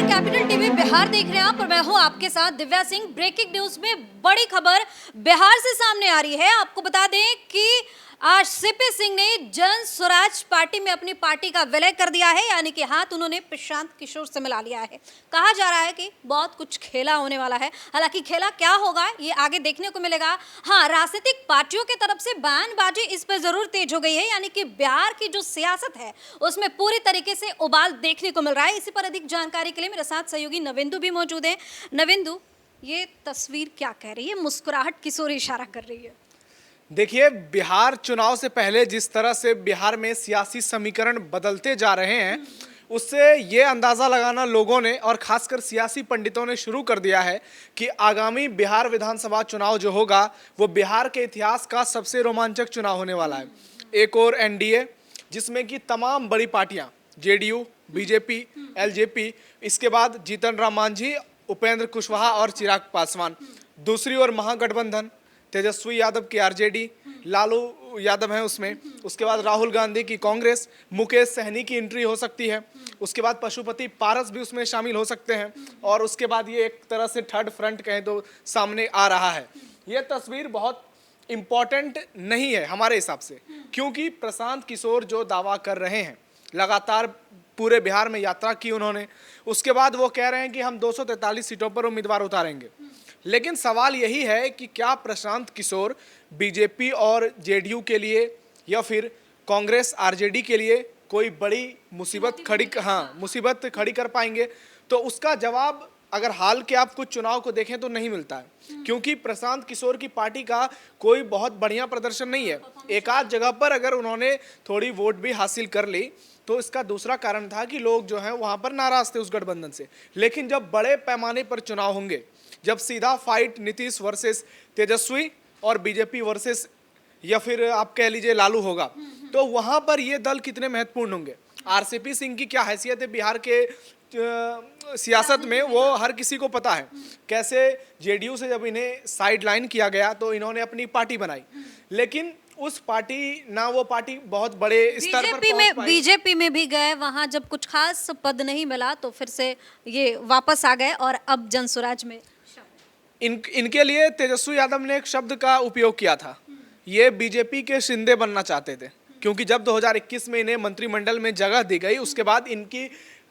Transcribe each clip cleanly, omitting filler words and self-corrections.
नमस्कार, capital TV Bihar देख रहे हैं आप और मैं हूं आपके साथ दिव्या सिंह। ब्रेकिंग न्यूज में बड़ी खबर बिहार से सामने आ रही है। आपको बता दें कि आज सीपी सिंह ने जन स्वराज पार्टी में अपनी पार्टी का विलय कर दिया है, यानी कि हाथ उन्होंने प्रशांत किशोर से मिला लिया है। कहा जा रहा है कि बहुत कुछ खेला होने वाला है, हालांकि खेला क्या होगा ये आगे देखने को मिलेगा। हाँ, राजनीतिक पार्टियों की तरफ से बयानबाजी इस पर जरूर तेज हो गई है, यानी कि बिहार की जो सियासत है उसमें पूरी तरीके से उबाल देखने को मिल रहा है। इसी पर अधिक जानकारी के लिए मेरे साथ सहयोगी नविंदु भी मौजूद है। नविंदु, ये तस्वीर क्या कह रही है? मुस्कुराहट किस ओर इशारा कर रही है? देखिए, बिहार चुनाव से पहले जिस तरह से बिहार में सियासी समीकरण बदलते जा रहे हैं, उससे ये अंदाज़ा लगाना लोगों ने और खासकर सियासी पंडितों ने शुरू कर दिया है कि आगामी बिहार विधानसभा चुनाव जो होगा वो बिहार के इतिहास का सबसे रोमांचक चुनाव होने वाला है। एक और एनडीए, जिसमें कि तमाम बड़ी पार्टियां जेडीयू, बीजेपी, एलजेपी, इसके बाद जीतन राम मांझी, उपेंद्र कुशवाहा और चिराग पासवान। दूसरी ओर महागठबंधन, तेजस्वी यादव की आरजेडी, लालू यादव हैं उसमें, उसके बाद राहुल गांधी की कांग्रेस, मुकेश सहनी की एंट्री हो सकती है, उसके बाद पशुपति पारस भी उसमें शामिल हो सकते हैं, और उसके बाद ये एक तरह से थर्ड फ्रंट कहें तो सामने आ रहा है। ये तस्वीर बहुत इम्पॉर्टेंट नहीं है हमारे हिसाब से, क्योंकि प्रशांत किशोर जो दावा कर रहे हैं, लगातार पूरे बिहार में यात्रा की उन्होंने, उसके बाद वो कह रहे हैं कि हम 243 सीटों पर उम्मीदवार उतारेंगे। लेकिन सवाल यही है कि क्या प्रशांत किशोर बीजेपी और जेडीयू के लिए या फिर कांग्रेस आरजेडी के लिए कोई बड़ी मुसीबत खड़ी कर पाएंगे? तो उसका जवाब अगर हाल के आप कुछ चुनाव को देखें तो नहीं मिलता है, क्योंकि प्रशांत किशोर की पार्टी का कोई बहुत बढ़िया प्रदर्शन नहीं है। एक आध जगह पर अगर उन्होंने थोड़ी वोट भी हासिल कर ली तो इसका दूसरा कारण था कि लोग जो हैं वहाँ पर नाराज थे उस गठबंधन से। लेकिन जब बड़े पैमाने पर चुनाव होंगे, जब सीधा फाइट नीतीश वर्सेस तेजस्वी और बीजेपी वर्सेस या फिर आप कह लीजिए लालू होगा, तो वहाँ पर ये दल कितने महत्वपूर्ण होंगे। आरसीपी सिंह की क्या हैसियत है बिहार के सियासत में, वो हर किसी को पता है। कैसे जेडीयू से जब इन्हें साइड लाइन किया गया तो इन्होंने अपनी पार्टी बनाई, लेकिन उस पार्टी ना वो पार्टी बहुत बड़े स्तर पर पहुंच पाई। बीजेपी में भी गए, वहां जब कुछ खास पद नहीं मिला तो फिर से ये वापस आ गए और अब जनसुराज में इनके लिए तेजस्वी यादव ने एक शब्द का उपयोग किया था, ये बीजेपी के शिंदे बनना चाहते थे, क्योंकि जब 2021 में इन्हें मंत्रिमंडल में जगह दी गई उसके बाद इनकी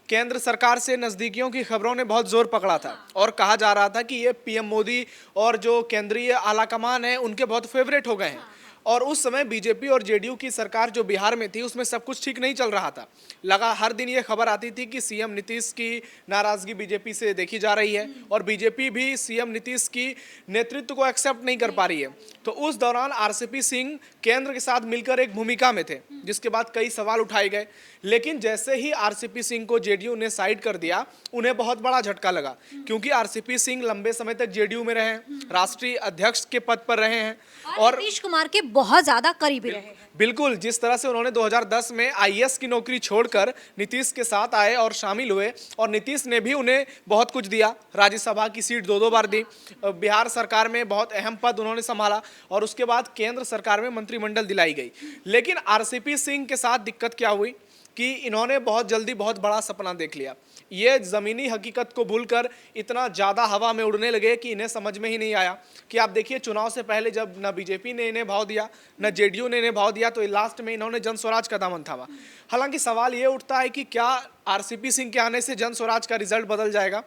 केंद्र सरकार से नज़दीकियों की खबरों ने बहुत जोर पकड़ा था और कहा जा रहा था कि ये पीएम मोदी और जो केंद्रीय आलाकमान है उनके बहुत फेवरेट हो गए हैं। और उस समय बीजेपी और जेडीयू की सरकार जो बिहार में थी उसमें सब कुछ ठीक नहीं चल रहा था। लगा हर दिन ये खबर आती थी कि सीएम नीतीश की नाराजगी बीजेपी से देखी जा रही है और बीजेपी भी सीएम नीतीश की नेतृत्व को एक्सेप्ट नहीं कर पा रही है। तो उस दौरान आरसीपी सिंह केंद्र के साथ मिलकर एक भूमिका में थे, जिसके बाद कई सवाल उठाए गए। लेकिन जैसे ही आरसीपी सिंह को जेडीयू ने साइड कर दिया, उन्हें बहुत बड़ा झटका लगा, क्योंकि आरसीपी सिंह लंबे समय तक जेडीयू में रहे हैं, राष्ट्रीय अध्यक्ष के पद पर रहे हैं और नीतीश कुमार के बहुत ज्यादा करीबी रहे हैं। बिल्कुल, जिस तरह से उन्होंने 2010 में आईएएस की नौकरी छोड़कर नीतीश के साथ आए और शामिल हुए, और नीतीश ने भी उन्हें बहुत कुछ दिया, राज्यसभा की सीट दो बार दी, बिहार सरकार में बहुत अहम पद उन्होंने संभाला और उसके बाद केंद्र सरकार में मंत्रिमंडल दिलाई गई। लेकिन आरसीपी सिंह के साथ दिक्कत क्या हुई कि इन्होंने बहुत जल्दी बहुत बड़ा सपना देख लिया। ये ज़मीनी हकीकत को भूलकर इतना ज़्यादा हवा में उड़ने लगे कि इन्हें समझ में ही नहीं आया कि आप देखिए, चुनाव से पहले जब न बीजेपी ने इन्हें भाव दिया न जेडीयू ने इन्हें भाव दिया, तो लास्ट में इन्होंने जन स्वराज का दामन थामा। हालांकि सवाल ये उठता है कि क्या आरसीपी सिंह के आने से जन स्वराज का रिजल्ट बदल जाएगा?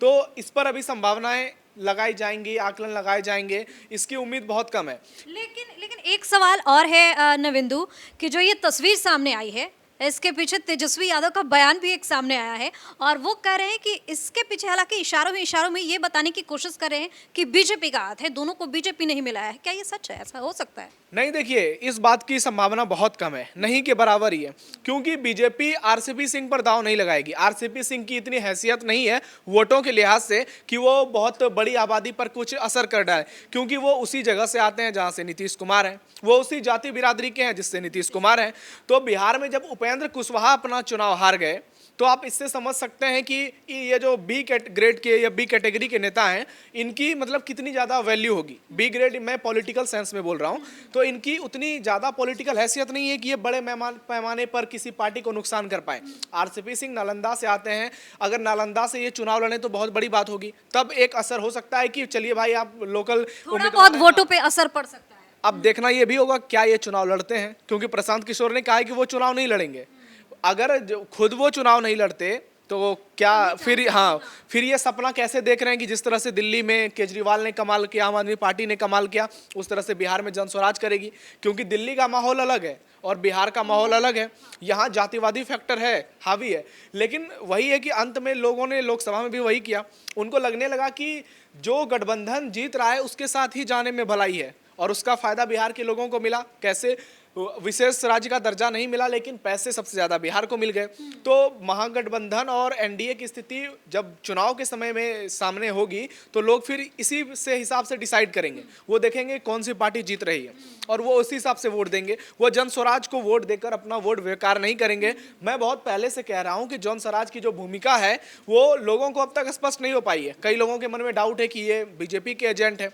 तो इस पर अभी संभावनाएं लगाई जाएंगी, आकलन लगाए जाएंगे, इसकी उम्मीद बहुत कम है। लेकिन एक सवाल और है नविंदु, कि जो ये तस्वीर सामने आई है इसके पीछे तेजस्वी यादव का बयान भी एक सामने आया है और वो कह रहे हैं कि इसके पीछे, हालांकि इशारों में ये बताने की कोशिश कर रहे हैं कि बीजेपी का हाथ है, दोनों को बीजेपी नहीं मिला है। क्या ये सच है? ऐसा हो सकता है? नहीं, देखिए, इस बात की संभावना बहुत कम है, नहीं के बराबर ही है, क्योंकि बीजेपी आरसीपी सिंह पर दांव नहीं लगाएगी। आरसीपी सिंह की इतनी हैसियत नहीं है वोटों के लिहाज से कि वो बहुत बड़ी आबादी पर कुछ असर कर डाले, क्योंकि वो उसी जगह से आते हैं जहां से नीतीश कुमार हैं, वो उसी जाति बिरादरी के हैं जिससे नीतीश कुमार हैं। तो बिहार में जब उपेंद्र कुशवाहा अपना चुनाव हार गए तो आप इससे समझ सकते हैं कि ये जो बी ग्रेड के या बी कैटेगरी के नेता हैं, इनकी मतलब कितनी ज़्यादा वैल्यू होगी। बी ग्रेड मैं पॉलिटिकल सेंस में बोल रहा हूँ, तो इनकी उतनी ज़्यादा पॉलिटिकल हैसियत नहीं है कि ये बड़े पैमाने पर किसी पार्टी को नुकसान कर पाए। आरसीपी सिंह नालंदा से आते हैं, अगर नालंदा से ये चुनाव लड़े तो बहुत बड़ी बात होगी, तब एक असर हो सकता है कि चलिए भाई आप लोकल थोड़ा बहुत वोटों पे असर पड़ सकता है। अब देखना ये भी होगा क्या ये चुनाव लड़ते हैं, क्योंकि प्रशांत किशोर ने कहा है कि वो चुनाव नहीं लड़ेंगे। अगर खुद वो चुनाव नहीं लड़ते तो क्या फिर, हाँ, फिर ये सपना कैसे देख रहे हैं कि जिस तरह से दिल्ली में केजरीवाल ने कमाल किया, आम आदमी पार्टी ने कमाल किया, उस तरह से बिहार में जनस्वराज करेगी। क्योंकि दिल्ली का माहौल अलग है और बिहार का माहौल अलग है, यहाँ जातिवादी फैक्टर है, हावी है। लेकिन वही है कि अंत में लोगों ने लोकसभा में भी वही किया, उनको लगने लगा कि जो गठबंधन जीत रहा है उसके साथ ही जाने में भलाई है, और उसका फायदा बिहार के लोगों को मिला। कैसे? विशेष राज्य का दर्जा नहीं मिला, लेकिन पैसे सबसे ज्यादा बिहार को मिल गए। तो महागठबंधन और एनडीए की स्थिति जब चुनाव के समय में सामने होगी तो लोग फिर इसी से हिसाब से डिसाइड करेंगे, वो देखेंगे कौन सी पार्टी जीत रही है और वो उसी हिसाब से वोट देंगे। वो जन स्वराज को वोट देकर अपना वोट बेकार नहीं करेंगे। मैं बहुत पहले से कह रहा हूं कि जन स्वराज की जो भूमिका है वो लोगों को अब तक स्पष्ट नहीं हो पाई है। कई लोगों के मन में डाउट है कि ये बीजेपी के एजेंट है,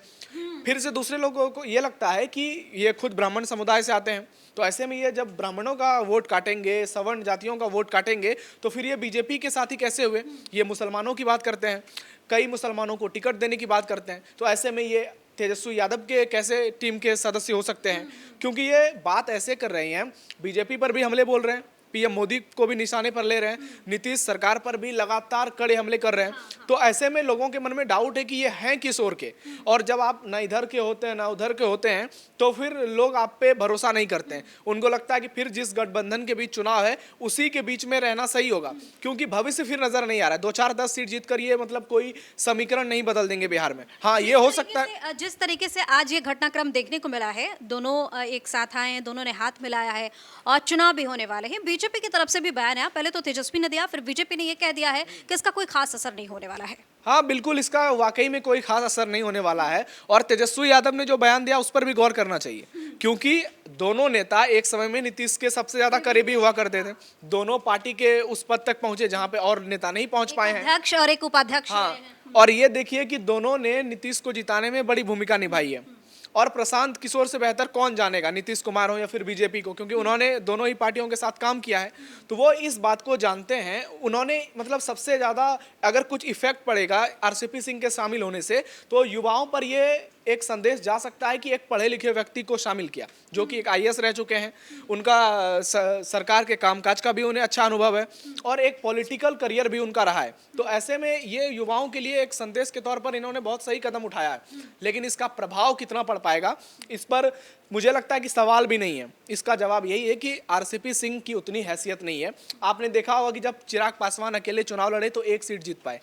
फिर से दूसरे लोगों को ये लगता है कि ये खुद ब्राह्मण समुदाय से आते हैं। तो ऐसे में ये जब ब्राह्मणों का वोट काटेंगे, सवर्ण जातियों का वोट काटेंगे, तो फिर ये बीजेपी के साथ ही कैसे हुए? ये मुसलमानों की बात करते हैं, कई मुसलमानों को टिकट देने की बात करते हैं। तो ऐसे में ये तेजस्वी यादव के कैसे टीम के सदस्य हो सकते हैं? क्योंकि ये बात ऐसे कर रहे हैं, बीजेपी पर भी हमले बोल रहे हैं, पीएम मोदी को भी निशाने पर ले रहे हैं, नीतीश सरकार पर भी लगातार कड़े हमले कर रहे हैं। तो ऐसे में लोगों के मन में डाउट है कि ये हैं किस ओर के, और जब आप ना इधर के होते हैं ना उधर के होते हैं तो फिर लोग आप पे भरोसा नहीं करते हैं। उनको लगता है कि फिर जिस गठबंधन के बीच चुनाव है उसी के बीच में रहना सही होगा, क्योंकि भविष्य फिर नजर नहीं आ रहा है। 2-4-10 सीट जीत कर ये मतलब कोई समीकरण नहीं बदल देंगे बिहार में। हाँ, ये हो सकता है। जिस तरीके से आज ये घटनाक्रम देखने को मिला है, दोनों एक साथ आए हैं, दोनों ने हाथ मिलाया है और चुनाव भी होने वाले हैं। बीजेपी की तरफ से भी बयान आया, पहले तो तेजस्वी ने दिया, फिर बीजेपी ने ये कह दिया है कि इसका कोई खास असर नहीं होने वाला है। हाँ बिल्कुल, इसका वाकई में कोई खास असर नहीं होने वाला है। और तेजस्वी यादव ने जो बयान दिया उस पर भी गौर करना चाहिए, क्योंकि दोनों नेता एक समय में नीतीश के सबसे ज्यादा करीबी हुआ करते थे। दोनों पार्टी के उस पद तक पहुंचे जहां पे और नेता नहीं पहुंच पाए हैं, अध्यक्ष और एक उपाध्यक्ष। हाँ, और ये देखिए कि दोनों ने नीतीश को जिताने में बड़ी भूमिका निभाई है। और प्रशांत किशोर से बेहतर कौन जानेगा, नीतीश कुमार हो या फिर बीजेपी को, क्योंकि उन्होंने दोनों ही पार्टियों के साथ काम किया है। तो वो इस बात को जानते हैं। उन्होंने मतलब सबसे ज़्यादा अगर कुछ इफेक्ट पड़ेगा आरसीपी सिंह के शामिल होने से, तो युवाओं पर ये एक संदेश जा सकता है कि एक पढ़े लिखे व्यक्ति को शामिल किया, जो कि एक आईएएस रह चुके हैं, उनका सरकार के कामकाज का भी उन्हें अच्छा अनुभव है और एक पॉलिटिकल करियर भी उनका रहा है। तो ऐसे में ये युवाओं के लिए एक संदेश के तौर पर इन्होंने बहुत सही कदम उठाया है। लेकिन इसका प्रभाव कितना पड़ पाएगा, इस पर मुझे लगता है कि सवाल भी नहीं है। इसका जवाब यही है कि आरसीपी सिंह की उतनी हैसियत नहीं है। आपने देखा होगा कि जब चिराग पासवान अकेले चुनाव लड़े तो 1 सीट जीत पाए।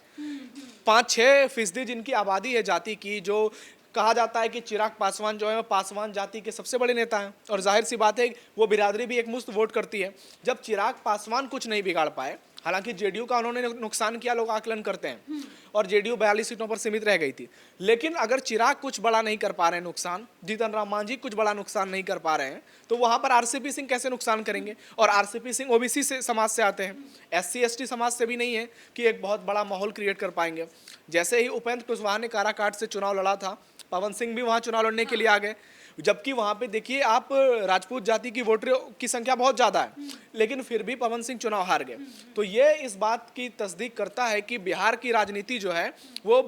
5-6% जिनकी आबादी है जाति की, जो कहा जाता है कि चिराग पासवान जो है वो पासवान जाति के सबसे बड़े नेता हैं, और जाहिर सी बात है वो बिरादरी भी एक मुश्त वोट करती है। जब चिराग पासवान कुछ नहीं बिगाड़ पाए, हालांकि जेडीयू का उन्होंने नुकसान किया, लोग आकलन करते हैं, और जेडीयू 42 सीटों पर सीमित रह गई थी। लेकिन अगर चिराग कुछ बड़ा नहीं कर पा रहे हैं नुकसान, जीतन राम मांझी कुछ बड़ा नुकसान नहीं कर पा रहे हैं, तो वहां पर आरसीपी सिंह कैसे नुकसान करेंगे? और आरसीपी सिंह ओबीसी से समाज से आते हैं, एससी एसटी समाज से भी नहीं है कि एक बहुत बड़ा माहौल क्रिएट कर पाएंगे। जैसे ही उपेंद्र कुशवाहा ने काराकाट से चुनाव लड़ा था, पवन सिंह भी वहां चुनाव लड़ने के लिए आ गए, जबकि वहां पे देखिए आप राजपूत जाति की वोटरों की संख्या बहुत ज्यादा है, लेकिन फिर भी पवन सिंह चुनाव हार गए। तो ये इस बात की तस्दीक करता है कि बिहार की राजनीति जो है वो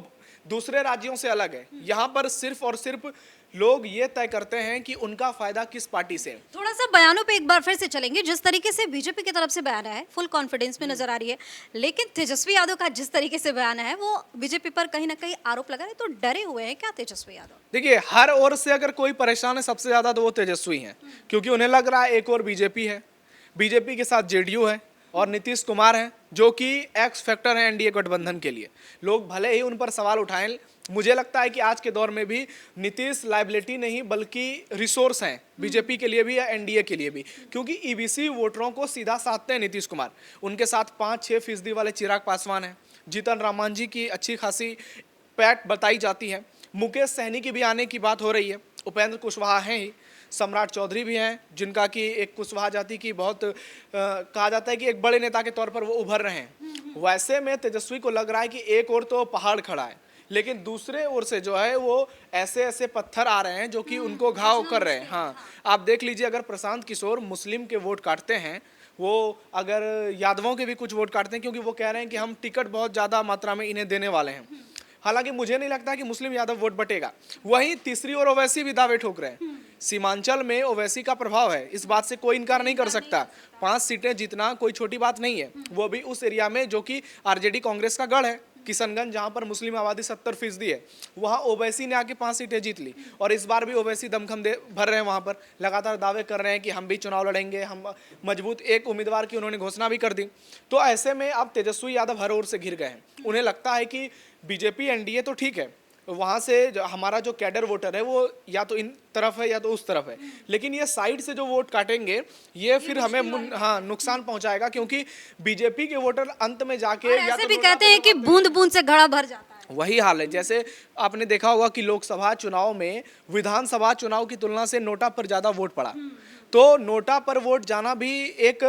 दूसरे राज्यों से अलग है। यहाँ पर सिर्फ और सिर्फ लोग ये तय करते हैं कि उनका फायदा किस पार्टी से। थोड़ा सा बयानों पे एक बार फिर से चलेंगे। जिस तरीके से बीजेपी की तरफ से बयान है, फुल कॉन्फिडेंस में नजर आ रही है, लेकिन तेजस्वी यादव का जिस तरीके से बयान है वो बीजेपी पर कहीं ना कहीं आरोप लगा रहे, तो डरे हुए हैं क्या तेजस्वी यादव? देखिए, हर ओर से अगर कोई परेशान है सबसे ज्यादा तो वो तेजस्वी हैं, क्योंकि उन्हें लग रहा है एक और बीजेपी है, बीजेपी के साथ जेडीयू है और नीतीश कुमार हैं, जो कि एक्स फैक्टर है एनडीए गठबंधन के लिए। लोग भले ही उन पर सवाल उठाएं, मुझे लगता है कि आज के दौर में भी नीतीश लायबिलिटी नहीं बल्कि रिसोर्स हैं बीजेपी के लिए भी या एनडीए के लिए भी, क्योंकि ईबीसी वोटरों को सीधा साधते हैं नीतीश कुमार। उनके साथ 5-6% वाले चिराग पासवान हैं, जीतन राम मांझी की अच्छी खासी पैठ बताई जाती है, मुकेश सहनी की भी आने की बात हो रही है, उपेंद्र कुशवाहा हैं ही, सम्राट चौधरी भी हैं, जिनका कि एक कुशवाहा जाति की बहुत कहा जाता है कि एक बड़े नेता के तौर पर वो उभर रहे हैं। वैसे में तेजस्वी को लग रहा है कि एक और तो पहाड़ खड़ा है, लेकिन दूसरे ओर से जो है वो ऐसे ऐसे पत्थर आ रहे हैं जो कि उनको घाव कर रहे हैं। हाँ, आप देख लीजिए, अगर प्रशांत किशोर मुस्लिम के वोट काटते हैं, वो अगर यादवों के भी कुछ वोट काटते हैं, क्योंकि वो कह रहे हैं कि हम टिकट बहुत ज़्यादा मात्रा में इन्हें देने वाले हैं। हालांकि मुझे नहीं लगता कि मुस्लिम यादव वोट बटेगा। वहीं तीसरी ओर ओवैसी भी दावे ठोक रहे हैं। सीमांचल में ओवैसी का प्रभाव है, इस बात से कोई इनकार नहीं कर सकता। 5 सीटें जीतना कोई छोटी बात नहीं है, वो भी उस एरिया में जो कि आरजेडी कांग्रेस का गढ़ है। किशनगंज, जहां पर मुस्लिम आबादी 70% है, वहां ओवैसी ने आके 5 सीटें जीत ली। और इस बार भी ओवैसी दमखम दे भर रहे हैं, वहां पर लगातार दावे कर रहे हैं कि हम भी चुनाव लड़ेंगे, हम मजबूत एक उम्मीदवार की उन्होंने घोषणा भी कर दी। तो ऐसे में अब तेजस्वी यादव हर ओर से घिर गए हैं। उन्हें लगता है कि बीजेपी एनडीए तो ठीक है, वहाँ से हमारा जो कैडर वोटर है वो या तो इन तरफ है या तो उस तरफ है, लेकिन ये साइड से जो वोट काटेंगे ये फिर हमें नुकसान पहुंचाएगा, क्योंकि बीजेपी के वोटर अंत में जाके या ऐसे तो भी कहते हैं कि बूंद बूंद से घड़ा भर जाता है। वही हाल है। जैसे आपने देखा होगा कि लोकसभा चुनाव में विधानसभा चुनाव की तुलना से नोटा पर ज़्यादा वोट पड़ा, तो नोटा पर वोट जाना भी एक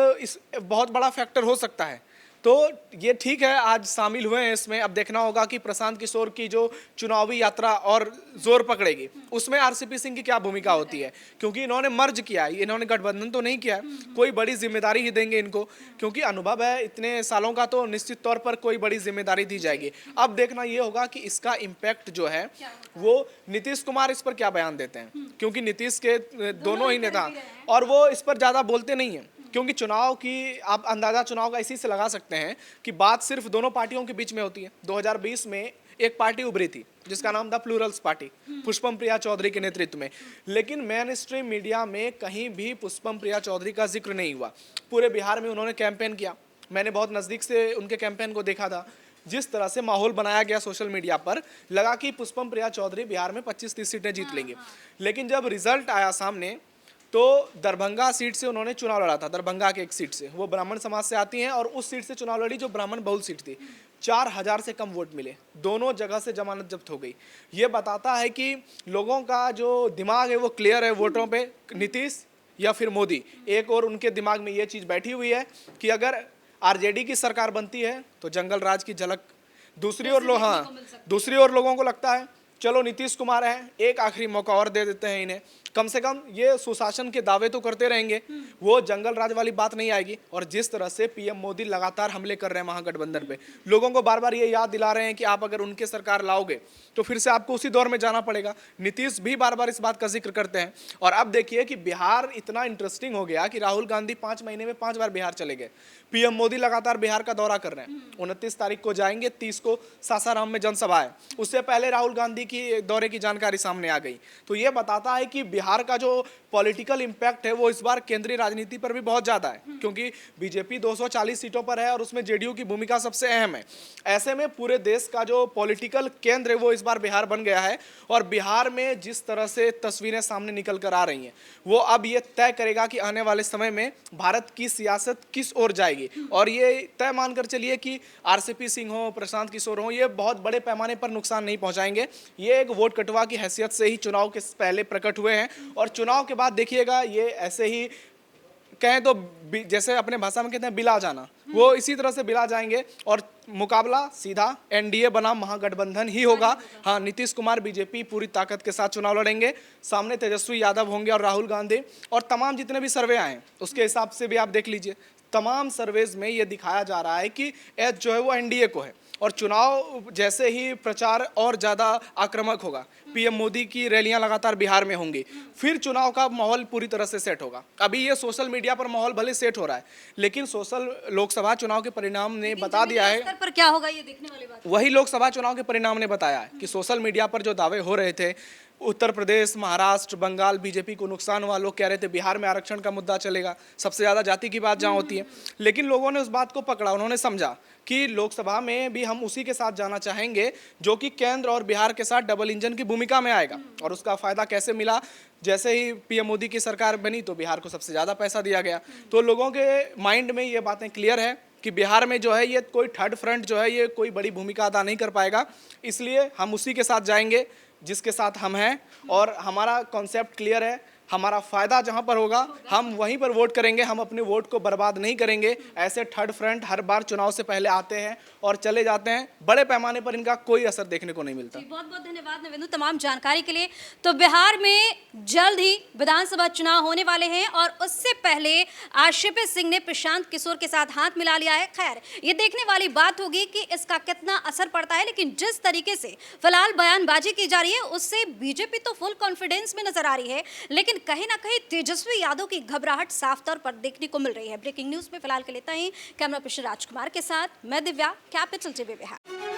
बहुत बड़ा फैक्टर हो सकता है। तो ये ठीक है, आज शामिल हुए हैं इसमें। अब देखना होगा कि प्रशांत किशोर की जो चुनावी यात्रा और जोर पकड़ेगी, उसमें आरसीपी सिंह की क्या भूमिका होती है, क्योंकि इन्होंने मर्ज किया है, इन्होंने गठबंधन तो नहीं किया। कोई बड़ी जिम्मेदारी ही देंगे इनको, क्योंकि अनुभव है इतने सालों का, तो निश्चित तौर पर कोई बड़ी जिम्मेदारी दी जाएगी। अब देखना ये होगा कि इसका इम्पैक्ट जो है वो नीतीश कुमार इस पर क्या बयान देते हैं, क्योंकि नीतीश के दोनों ही नेता, और वो इस पर ज़्यादा बोलते नहीं हैं। क्योंकि चुनाव की आप अंदाजा चुनाव का इसी से लगा सकते हैं कि बात सिर्फ दोनों पार्टियों के बीच में होती है। 2020 में एक पार्टी उभरी थी जिसका नाम था प्लूरल्स पार्टी, पुष्पम प्रिया चौधरी के नेतृत्व में, लेकिन मेन स्ट्रीम मीडिया में कहीं भी पुष्पम प्रिया चौधरी का जिक्र नहीं हुआ। पूरे बिहार में उन्होंने कैंपेन किया, मैंने बहुत नज़दीक से उनके कैंपेन को देखा था। जिस तरह से माहौल बनाया गया सोशल मीडिया पर, लगा कि पुष्पम प्रिया चौधरी बिहार में 25-30 सीटें जीत लेंगे। लेकिन जब रिजल्ट आया सामने, तो दरभंगा सीट से उन्होंने चुनाव लड़ा था। दरभंगा के एक सीट से, वो ब्राह्मण समाज से आती हैं, और उस सीट से चुनाव लड़ी जो ब्राह्मण बहुल सीट थी। 4000 से कम वोट मिले, दोनों जगह से जमानत जब्त हो गई। ये बताता है कि लोगों का जो दिमाग है वो क्लियर है वोटों पे, नीतीश या फिर मोदी। एक और उनके दिमाग में ये चीज़ बैठी हुई है कि अगर आरजेडी की सरकार बनती है तो जंगल राज की झलक दूसरी ओर दूसरी ओर लोगों को लगता है चलो नीतीश कुमार है, एक आखिरी मौका और दे देते हैं इन्हें, कम से कम ये सुशासन के दावे तो करते रहेंगे, वो जंगल राज वाली बात नहीं आएगी। और जिस तरह से पीएम मोदी लगातार हमले कर रहे हैं महागठबंधन पे, लोगों को बार बार ये याद दिला रहे हैं कि आप अगर उनके सरकार लाओगे तो फिर से आपको उसी दौर में जाना पड़ेगा। नीतीश भी बार बार इस बात का जिक्र करते हैं। और अब देखिए कि बिहार इतना इंटरेस्टिंग हो गया कि राहुल गांधी 5 महीने में 5 बार बिहार चले गए। पीएम मोदी लगातार बिहार का दौरा कर रहे हैं। 29 तारीख को जाएंगे, 30 को सासाराम में जनसभा है। उससे पहले राहुल गांधी की दौरे की जानकारी सामने आ गई। तो ये बताता है कि बिहार का जो पॉलिटिकल इम्पैक्ट है वो इस बार केंद्रीय राजनीति पर भी बहुत ज़्यादा है, क्योंकि बीजेपी 240 सीटों पर है और उसमें जेडीयू की भूमिका सबसे अहम है। ऐसे में पूरे देश का जो पॉलिटिकल केंद्र है वो इस बार बिहार बन गया है। और बिहार में जिस तरह से तस्वीरें सामने निकल कर आ रही हैं, वो अब ये तय करेगा कि आने वाले समय में भारत की सियासत किस ओर जाएगी। और ये तय मानकर चलिए कि आरसीपी सिंह हो, प्रशांत किशोर हो, ये बहुत बड़े पैमाने पर नुकसान नहीं पहुंचाएंगे। ये एक वोट कटवा की हैसियत से ही चुनाव के पहले प्रकट हुए हैं, और चुनाव के बाद देखिएगा ये ऐसे ही कहें तो जैसे अपने भाषा में कहते हैं बिला जाना, वो इसी तरह से बिला जाएंगे। और मुकाबला सीधा एनडीए बनाम महागठबंधन ही होगा। हाँ, नीतीश कुमार बीजेपी पूरी ताकत के साथ चुनाव लड़ेंगे, सामने तेजस्वी यादव होंगे और राहुल गांधी। और तमाम जितने भी सर्वे आए उसके हिसाब से भी आप देख लीजिए, तमाम सर्वेज में ये दिखाया जा रहा है कि एज जो है वो एनडीए को है। और चुनाव जैसे ही प्रचार और ज़्यादा आक्रामक होगा, पीएम मोदी की रैलियां लगातार बिहार में होंगी, फिर चुनाव का माहौल पूरी तरह से सेट होगा। अभी ये सोशल मीडिया पर माहौल भले सेट हो रहा है, लेकिन लोकसभा चुनाव के परिणाम ने बता दिया है पर क्या होगा ये देखने वाली बात। वही लोकसभा चुनाव के परिणाम ने बताया है कि सोशल मीडिया पर जो दावे हो रहे थे, उत्तर प्रदेश, महाराष्ट्र, बंगाल बीजेपी को नुकसान हुआ, लोग कह रहे थे बिहार में आरक्षण का मुद्दा चलेगा, सबसे ज़्यादा जाति की बात जहाँ होती है, लेकिन लोगों ने उस बात को पकड़ा। उन्होंने समझा कि लोकसभा में भी हम उसी के साथ जाना चाहेंगे जो कि केंद्र और बिहार के साथ डबल इंजन की भूमिका में आएगा। और उसका फायदा कैसे मिला, जैसे ही पीएम मोदी की सरकार बनी तो बिहार को सबसे ज़्यादा पैसा दिया गया। तो लोगों के माइंड में ये बातें क्लियर है कि बिहार में जो है ये कोई थर्ड फ्रंट जो है ये कोई बड़ी भूमिका अदा नहीं कर पाएगा, इसलिए हम उसी के साथ जाएंगे जिसके साथ हम हैं। और हमारा कॉन्सेप्ट क्लियर है हमारा फायदा जहां पर होगा हम वहीं पर वोट करेंगे, हम अपने वोट को बर्बाद नहीं करेंगे। ऐसे थर्ड फ्रंट हर बार चुनाव से पहले आते हैं और चले जाते हैं, बड़े पैमाने पर इनका कोई असर देखने को नहीं मिलता। बहुत बहुत धन्यवाद नवेंदु तमाम जानकारी के लिए। तो बिहार में जल्द ही विधानसभा चुनाव होने वाले हैं और उससे पहले आरसीपी सिंह ने प्रशांत किशोर के साथ हाथ मिला लिया है। खैर, ये देखने वाली बात होगी कि इसका कितना असर पड़ता है, लेकिन जिस तरीके से फिलहाल बयानबाजी की जा रही है उससे बीजेपी तो फुल कॉन्फिडेंस में नजर आ रही है, लेकिन कहीं ना कहीं तेजस्वी यादव की घबराहट साफ तौर पर देखने को मिल रही है। ब्रेकिंग न्यूज में फिलहाल के लिए इतना ही। कैमरा पर्सन राजकुमार के साथ मैं दिव्या, कैपिटल टीवी बिहार।